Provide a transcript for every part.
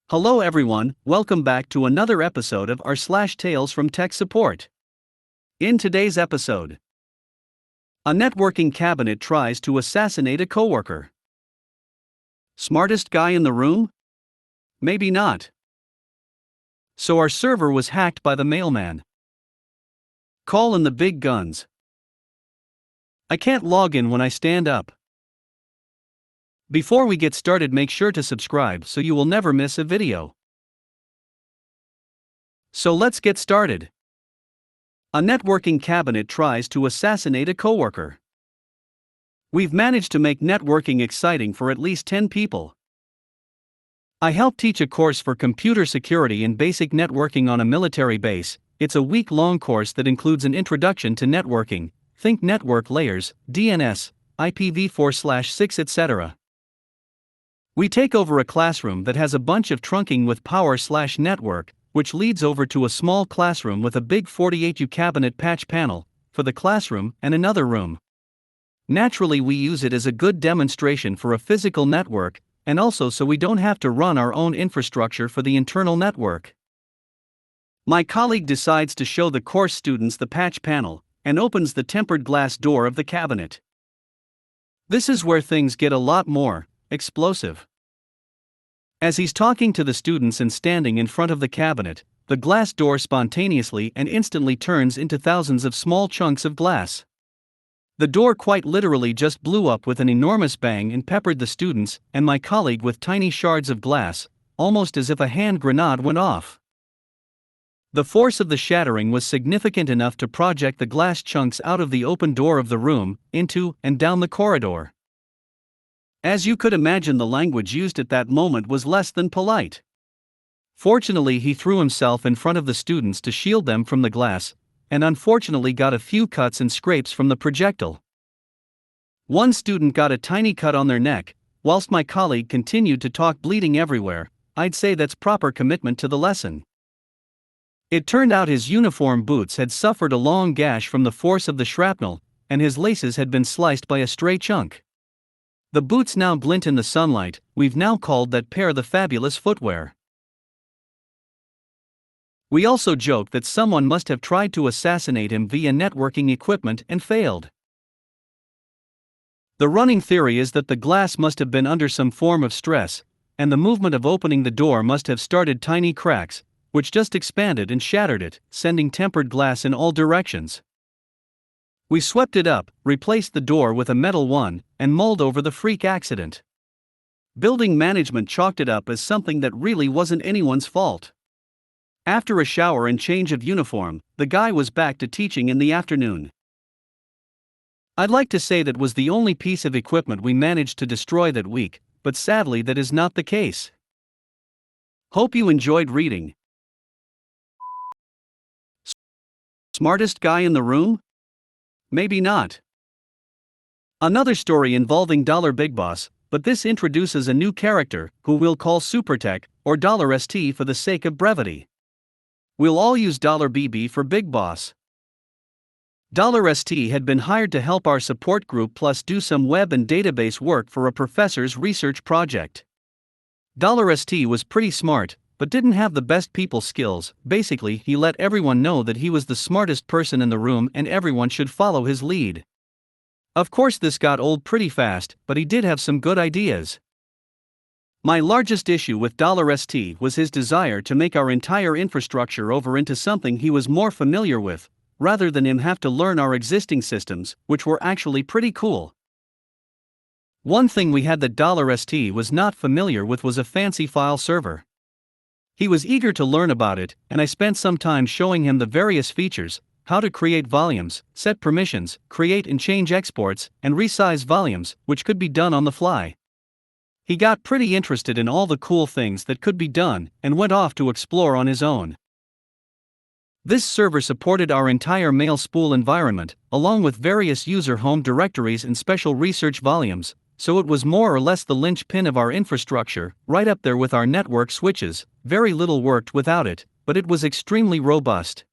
Hello everyone, welcome back to another episode of r/slash Tales from Tech Support. In today's episode, a networking cabinet tries to assassinate a coworker. Smartest guy in the room? Maybe not. So our server was hacked by the mailman. Call in the big guns. I can't log in when I stand up. Before we get started, make sure to subscribe so you will never miss a video. So let's get started. A networking cabinet tries to assassinate a coworker. We've managed to make networking exciting for at least 10 people. I help teach a course for computer security and basic networking on a military base. It's a week-long course that includes an introduction to networking, think network layers, DNS, IPv4/6, etc. We take over a classroom that has a bunch of trunking with power/network, which leads over to a small classroom with a big 48U cabinet patch panel, for the classroom and another room. Naturally, we use it as a good demonstration for a physical network, and also so we don't have to run our own infrastructure for the internal network. My colleague decides to show the course students the patch panel, and opens the tempered glass door of the cabinet. This is where things get a lot more explosive. As he's talking to the students and standing in front of the cabinet, the glass door spontaneously and instantly turns into thousands of small chunks of glass. The door quite literally just blew up with an enormous bang and peppered the students and my colleague with tiny shards of glass, almost as if a hand grenade went off. The force of the shattering was significant enough to project the glass chunks out of the open door of the room, into and down the corridor. As you could imagine, the language used at that moment was less than polite. Fortunately, he threw himself in front of the students to shield them from the glass, and unfortunately got a few cuts and scrapes from the projectile. One student got a tiny cut on their neck, whilst my colleague continued to talk, bleeding everywhere. I'd say that's proper commitment to the lesson. It turned out his uniform boots had suffered a long gash from the force of the shrapnel, and his laces had been sliced by a stray chunk. The boots now glint in the sunlight. We've now called that pair the fabulous footwear. We also joke that someone must have tried to assassinate him via networking equipment and failed. The running theory is that the glass must have been under some form of stress, and the movement of opening the door must have started tiny cracks, which just expanded and shattered it, sending tempered glass in all directions. We swept it up, replaced the door with a metal one, and mulled over the freak accident. Building management chalked it up as something that really wasn't anyone's fault. After a shower and change of uniform, the guy was back to teaching in the afternoon. I'd like to say that was the only piece of equipment we managed to destroy that week, but sadly that is not the case. Hope you enjoyed reading. Smartest guy in the room? Maybe not. Another story involving Big Boss, but this introduces a new character, who we'll call Supertech, or $ST for the sake of brevity. We'll all use $BB for Big Boss. $ST had been hired to help our support group plus do some web and database work for a professor's research project. $ST was pretty smart, but didn't have the best people skills. Basically, he let everyone know that he was the smartest person in the room and everyone should follow his lead. Of course, this got old pretty fast, but he did have some good ideas. My largest issue with $ST was his desire to make our entire infrastructure over into something he was more familiar with, rather than him have to learn our existing systems, which were actually pretty cool. One thing we had that $ST was not familiar with was a fancy file server. He was eager to learn about it, and I spent some time showing him the various features, how to create volumes, set permissions, create and change exports, and resize volumes, which could be done on the fly. He got pretty interested in all the cool things that could be done, and went off to explore on his own. This server supported our entire mail spool environment, along with various user home directories and special research volumes, so it was more or less the linchpin of our infrastructure, right up there with our network switches. Very little worked without it, but it was extremely robust.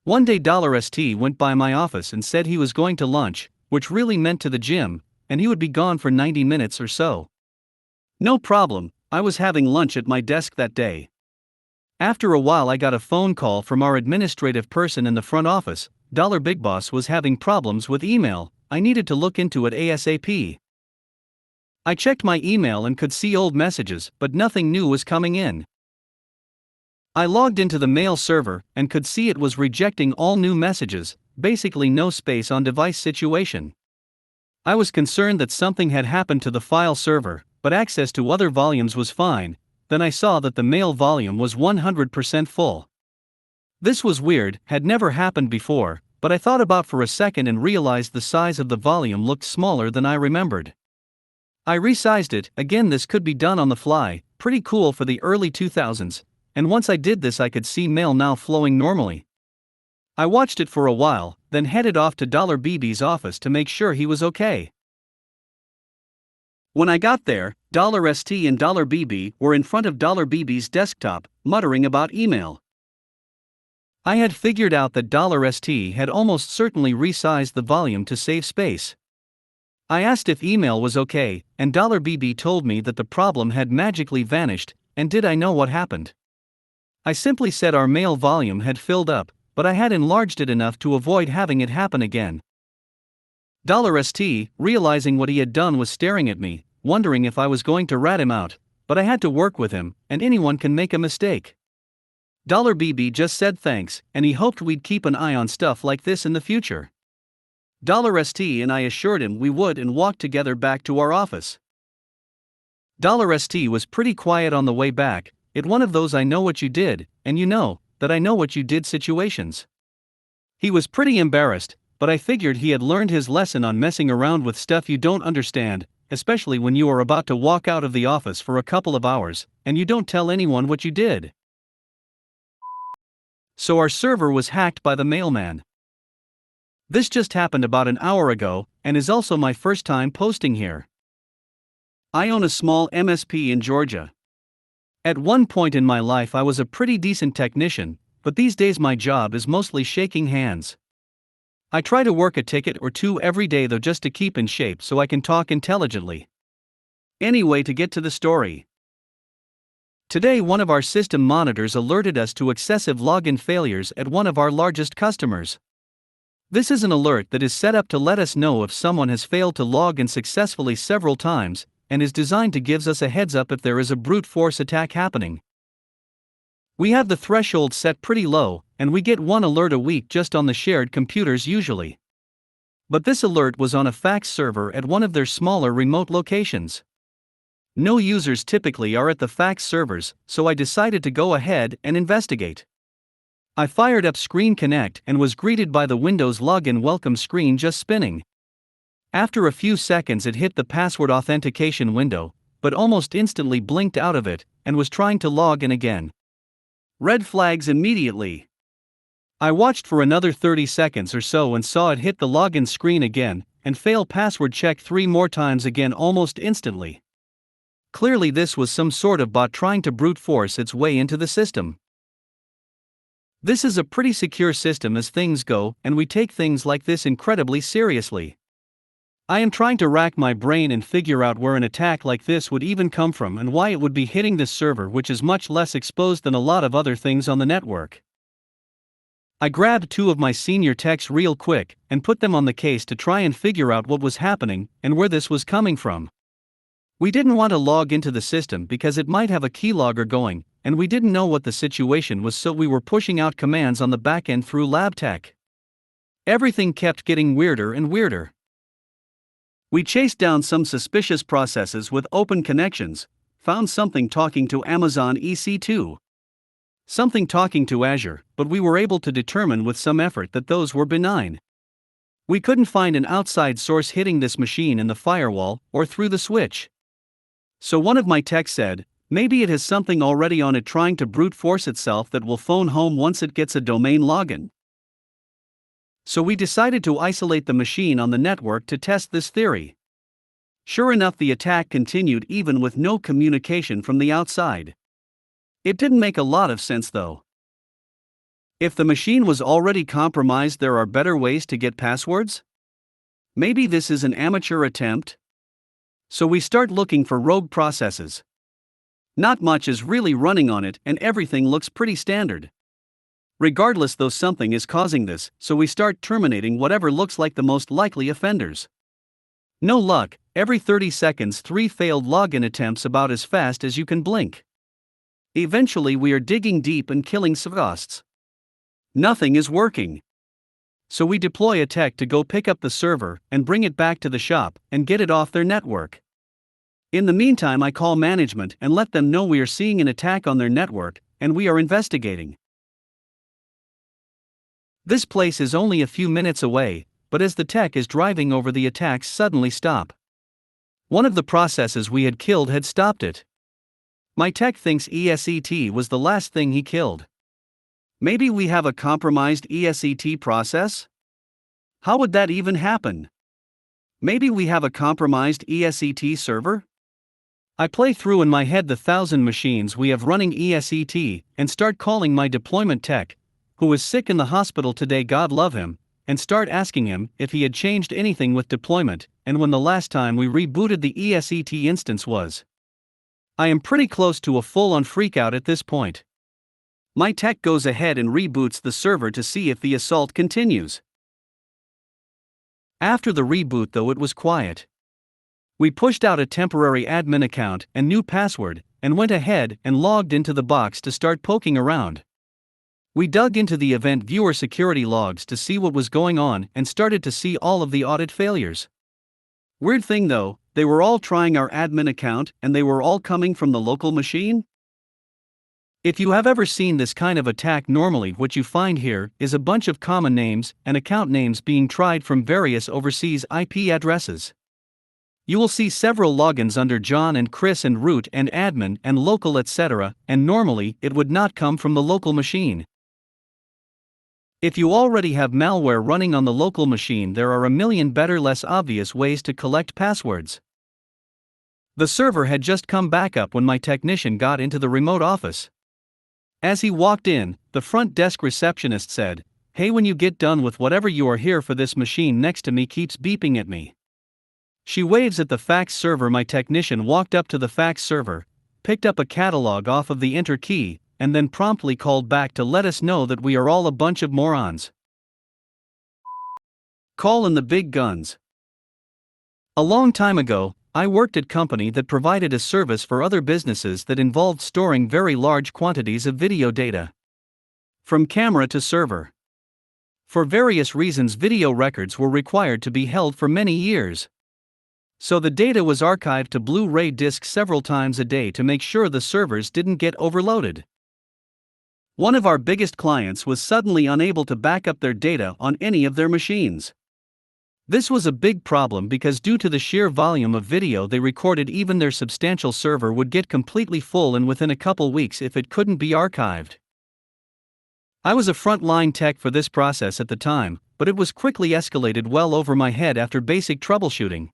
One day $ST went by my office and said he was going to lunch, which really meant to the gym, and he would be gone for 90 minutes or so. No problem, I was having lunch at my desk that day. After a while, I got a phone call from our administrative person in the front office. Big Boss was having problems with email. I needed to look into it ASAP. I checked my email and could see old messages, but nothing new was coming in. I logged into the mail server and could see it was rejecting all new messages, basically no space on device situation. I was concerned that something had happened to the file server, but access to other volumes was fine. Then I saw that the mail volume was 100% full. This was weird, had never happened before, but I thought about for a second and realized the size of the volume looked smaller than I remembered. I resized it. Again, this could be done on the fly, pretty cool for the early 2000s, and once I did this I could see mail now flowing normally. I watched it for a while, then headed off to BB's office to make sure he was okay. When I got there, $ST and $BB were in front of $BB's desktop, muttering about email. I had figured out that $ST had almost certainly resized the volume to save space. I asked if email was okay, and $BB told me that the problem had magically vanished, and did I know what happened? I simply said our mail volume had filled up, but I had enlarged it enough to avoid having it happen again. $ST, realizing what he had done, was staring at me, wondering if I was going to rat him out, but I had to work with him, and anyone can make a mistake. $BB just said thanks, and he hoped we'd keep an eye on stuff like this in the future. $ST and I assured him we would and walked together back to our office. $ST was pretty quiet on the way back. It one of those I know what you did, and you know, that I know what you did situations. He was pretty embarrassed, but I figured he had learned his lesson on messing around with stuff you don't understand, especially when you are about to walk out of the office for a couple of hours, and you don't tell anyone what you did. So our server was hacked by the mailman. This just happened about an hour ago, and is also my first time posting here. I own a small MSP in Georgia. At one point in my life I was a pretty decent technician, but these days my job is mostly shaking hands. I try to work a ticket or two every day though, just to keep in shape so I can talk intelligently. Anyway, to get to the story. Today one of our system monitors alerted us to excessive login failures at one of our largest customers. This is an alert that is set up to let us know if someone has failed to log in successfully several times, and is designed to give us a heads up if there is a brute force attack happening. We have the threshold set pretty low, and we get one alert a week just on the shared computers usually. But this alert was on a fax server at one of their smaller remote locations. No users typically are at the fax servers, so I decided to go ahead and investigate. I fired up Screen Connect and was greeted by the Windows login welcome screen just spinning. After a few seconds it hit the password authentication window, but almost instantly blinked out of it, and was trying to log in again. Red flags immediately. I watched for another 30 seconds or so and saw it hit the login screen again, and fail password check 3 more times again almost instantly. Clearly this was some sort of bot trying to brute force its way into the system. This is a pretty secure system as things go, and we take things like this incredibly seriously. I am trying to rack my brain and figure out where an attack like this would even come from and why it would be hitting this server, which is much less exposed than a lot of other things on the network. I grabbed 2 of my senior techs real quick and put them on the case to try and figure out what was happening and where this was coming from. We didn't want to log into the system because it might have a keylogger going, and we didn't know what the situation was, so we were pushing out commands on the back end through lab tech. Everything kept getting weirder and weirder. We chased down some suspicious processes with open connections, found something talking to Amazon EC2, something talking to Azure, but we were able to determine with some effort that those were benign. We couldn't find an outside source hitting this machine in the firewall or through the switch. So one of my techs said, maybe it has something already on it trying to brute force itself that will phone home once it gets a domain login. So we decided to isolate the machine on the network to test this theory. Sure enough, the attack continued even with no communication from the outside. It didn't make a lot of sense though. If the machine was already compromised, there are better ways to get passwords? Maybe this is an amateur attempt? So we start looking for rogue processes. Not much is really running on it and everything looks pretty standard. Regardless, though, something is causing this, so we start terminating whatever looks like the most likely offenders. No luck, every 30 seconds 3 failed login attempts, about as fast as you can blink. Eventually we are digging deep and killing ghosts. Nothing is working. So we deploy a tech to go pick up the server and bring it back to the shop and get it off their network. In the meantime, I call management and let them know we are seeing an attack on their network and we are investigating. This place is only a few minutes away, but as the tech is driving over, the attacks suddenly stop. One of the processes we had killed had stopped it. My tech thinks ESET was the last thing he killed. Maybe we have a compromised ESET process? How would that even happen? Maybe we have a compromised ESET server? I play through in my head the 1,000 machines we have running ESET and start calling my deployment tech, who is sick in the hospital today, God love him, and start asking him if he had changed anything with deployment and when the last time we rebooted the ESET instance was. I am pretty close to a full-on freakout at this point. My tech goes ahead and reboots the server to see if the assault continues. After the reboot, though, it was quiet. We pushed out a temporary admin account and new password and went ahead and logged into the box to start poking around. We dug into the event viewer security logs to see what was going on and started to see all of the audit failures. Weird thing though, they were all trying our admin account and they were all coming from the local machine. If you have ever seen this kind of attack, normally what you find here is a bunch of common names and account names being tried from various overseas IP addresses. You will see several logins under John and Chris and root and admin and local, etc., and normally it would not come from the local machine. If you already have malware running on the local machine, there are a million better, less obvious ways to collect passwords. The server had just come back up when my technician got into the remote office. As he walked in, the front desk receptionist said, "Hey, when you get done with whatever you are here for, this machine next to me keeps beeping at me." She waves at the fax server. My technician walked up to the fax server, picked up a catalog off of the enter key, and then promptly called back to let us know that we are all a bunch of morons. Call in the big guns. A long time ago, I worked at a company that provided a service for other businesses that involved storing very large quantities of video data. From camera to server. For various reasons, video records were required to be held for many years. So the data was archived to Blu-ray discs several times a day to make sure the servers didn't get overloaded. One of our biggest clients was suddenly unable to back up their data on any of their machines. This was a big problem because due to the sheer volume of video they recorded, even their substantial server would get completely full and within a couple weeks if it couldn't be archived. I was a frontline tech for this process at the time, but it was quickly escalated well over my head after basic troubleshooting.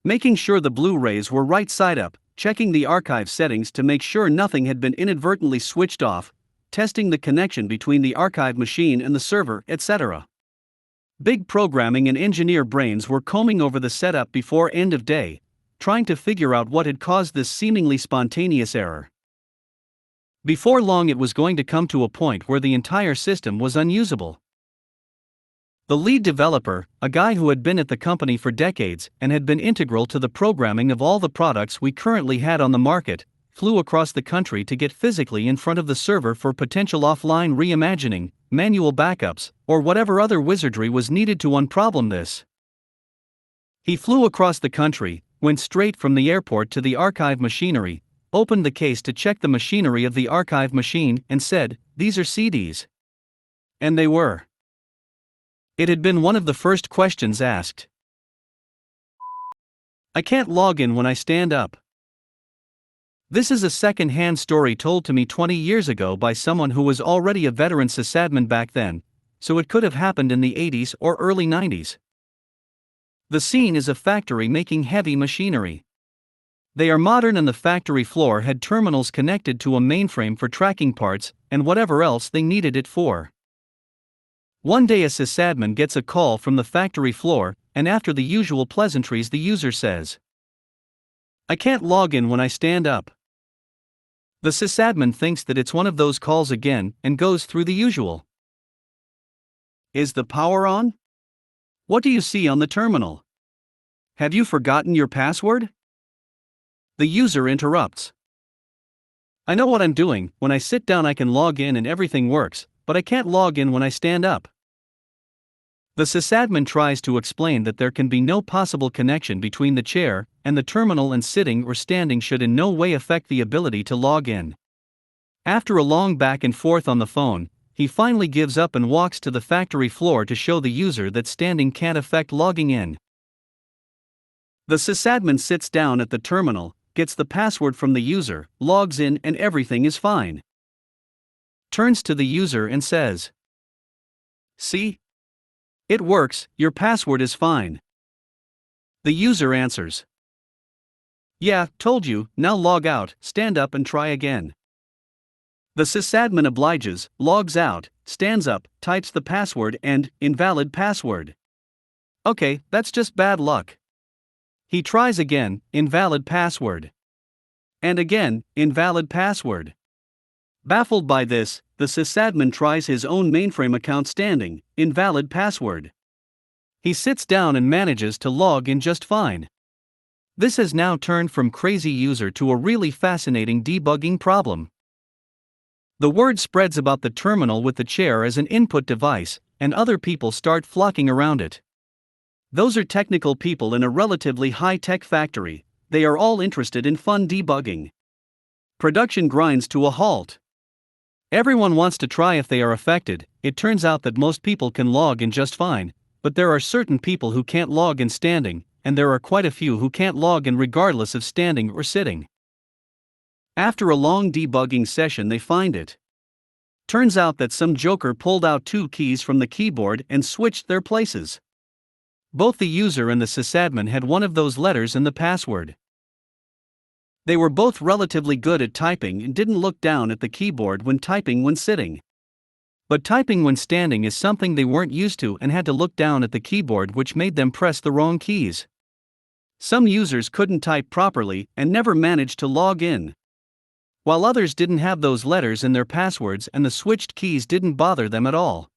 Making sure the Blu-rays were right side up, checking the archive settings to make sure nothing had been inadvertently switched off, testing the connection between the archive machine and the server, etc. Big programming and engineer brains were combing over the setup before end of day, trying to figure out what had caused this seemingly spontaneous error. Before long, it was going to come to a point where the entire system was unusable. The lead developer, a guy who had been at the company for decades and had been integral to the programming of all the products we currently had on the market, flew across the country to get physically in front of the server for potential offline reimagining, manual backups, or whatever other wizardry was needed to unproblem this. He flew across the country, went straight from the airport to the archive machinery, opened the case to check the machinery of the archive machine, and said, "These are CDs." And they were. It had been one of the first questions asked. I can't log in when I stand up. This is a second-hand story told to me 20 years ago by someone who was already a veteran sysadmin back then, so it could have happened in the 80s or early 90s. The scene is a factory making heavy machinery. They are modern and the factory floor had terminals connected to a mainframe for tracking parts and whatever else they needed it for. One day a sysadmin gets a call from the factory floor, and after the usual pleasantries the user says, "I can't log in when I stand up." The sysadmin thinks that it's one of those calls again and goes through the usual. Is the power on? What do you see on the terminal? Have you forgotten your password? The user interrupts. I know what I'm doing. When I sit down I can log in and everything works, but I can't log in when I stand up. The sysadmin tries to explain that there can be no possible connection between the chair and the terminal, and sitting or standing should in no way affect the ability to log in. After a long back and forth on the phone, he finally gives up and walks to the factory floor to show the user that standing can't affect logging in. The sysadmin sits down at the terminal, gets the password from the user, logs in, and everything is fine. Turns to the user and says, "See? It works, your password is fine." The user answers, "Yeah, told you, now log out, stand up and try again." The sysadmin obliges, logs out, stands up, types the password and, invalid password. Okay, that's just bad luck. He tries again, invalid password. And again, invalid password. Baffled by this, the sysadmin tries his own mainframe account standing, invalid password. He sits down and manages to log in just fine. This has now turned from crazy user to a really fascinating debugging problem. The word spreads about the terminal with the chair as an input device, and other people start flocking around it. Those are technical people in a relatively high-tech factory. They are all interested in fun debugging. Production grinds to a halt. Everyone wants to try if they are affected. It turns out that most people can log in just fine, but there are certain people who can't log in standing, and there are quite a few who can't log in regardless of standing or sitting. After a long debugging session they find it. Turns out that some joker pulled out 2 keys from the keyboard and switched their places. Both the user and the sysadmin had one of those letters in the password. They were both relatively good at typing and didn't look down at the keyboard when typing when sitting. But typing when standing is something they weren't used to and had to look down at the keyboard, which made them press the wrong keys. Some users couldn't type properly and never managed to log in, while others didn't have those letters in their passwords and the switched keys didn't bother them at all.